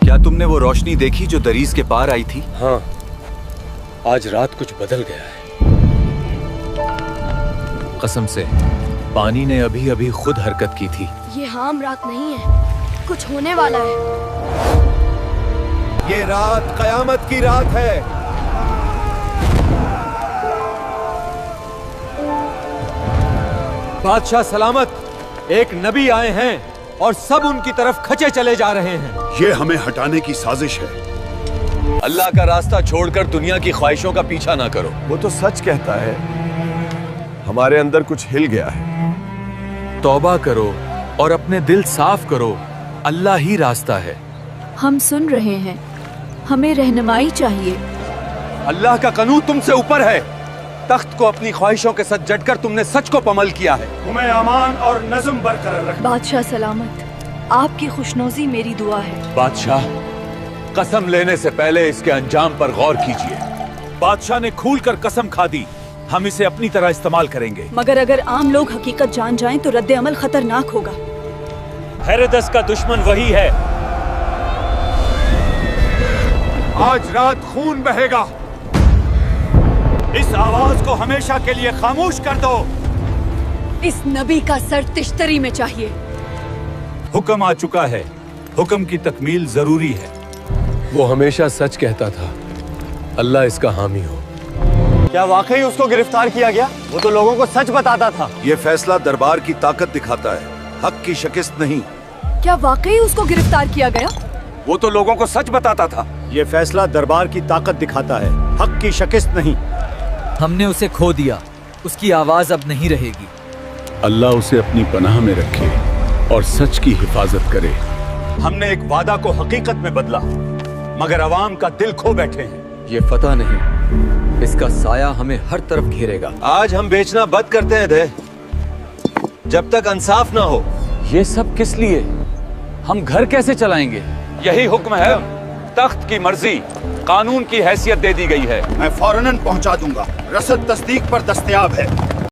क्या तुमने वो रोशनी देखी जो दरीज के पार आई थी? हाँ, आज रात कुछ बदल गया है। कसम से पानी ने अभी अभी खुद हरकत की थी। ये हाम रात नहीं है, कुछ होने वाला है। ये रात कयामत की रात है। बादशाह सलामत, एक नबी आए हैं और सब उनकी तरफ खचे चले जा रहे हैं। ये हमें हटाने की साजिश है। अल्लाह का रास्ता छोड़कर दुनिया की ख्वाहिशों का पीछा ना करो। वो तो सच कहता है, हमारे अंदर कुछ हिल गया है। तौबा करो और अपने दिल साफ करो, अल्लाह ही रास्ता है। हम सुन रहे हैं, हमें रहनुमाई चाहिए। अल्लाह का कानून तुमसे ऊपर है। तख्त को अपनी ख्वाहिशों के साथ जटकर तुमने सच को पमल किया है। तुम्हें अमान और नज़्म बरकरार रखना। बादशाह सलामत, आपकी खुशनौजी मेरी दुआ है। बादशाह, कसम लेने से पहले इसके अंजाम पर गौर कीजिए। बादशाह ने खूल कर कसम खा दी, हम इसे अपनी तरह इस्तेमाल करेंगे। मगर अगर आम लोग हकीकत जान जाएं तो रद्द अमल खतरनाक होगा। हेरोदस का दुश्मन वही है। आज रात खून बहेगा। इस आवाज को हमेशा के लिए खामोश कर दो। इस नबी का सर तिश्तरी में चाहिए। हुक्म आ चुका है, हुक्म की तकमील जरूरी है। वो हमेशा सच कहता था, अल्लाह इसका हामी हो। क्या वाकई उसको गिरफ्तार किया गया? वो तो लोगों को सच बताता था। ये फैसला दरबार की ताकत दिखाता है, हक की शिकस्त नहीं। क्या वाकई उसको गिरफ्तार किया गया? वो तो लोगों को सच बताता था। ये फैसला दरबार की ताकत दिखाता है, हक की शिकस्त नहीं। हमने उसे खो दिया, उसकी आवाज अब नहीं रहेगी। अल्लाह उसे अपनी पनाह में रखे और सच की हिफाजत करे। हमने एक वादा को हकीकत में बदला, मगर अवाम का दिल खो बैठे हैं। ये फतह नहीं, इसका साया हमें हर तरफ घेरेगा। आज हम बेचना बंद करते हैं दे, जब तक इंसाफ ना हो। ये सब किस लिए? हम घर कैसे चलाएंगे? यही हुक्म है, तख्त की मर्जी, कानून की हैसियत दे दी गई है। मैं फौरन पहुंचा दूंगा, रसद तस्दीक पर दस्तयाब है।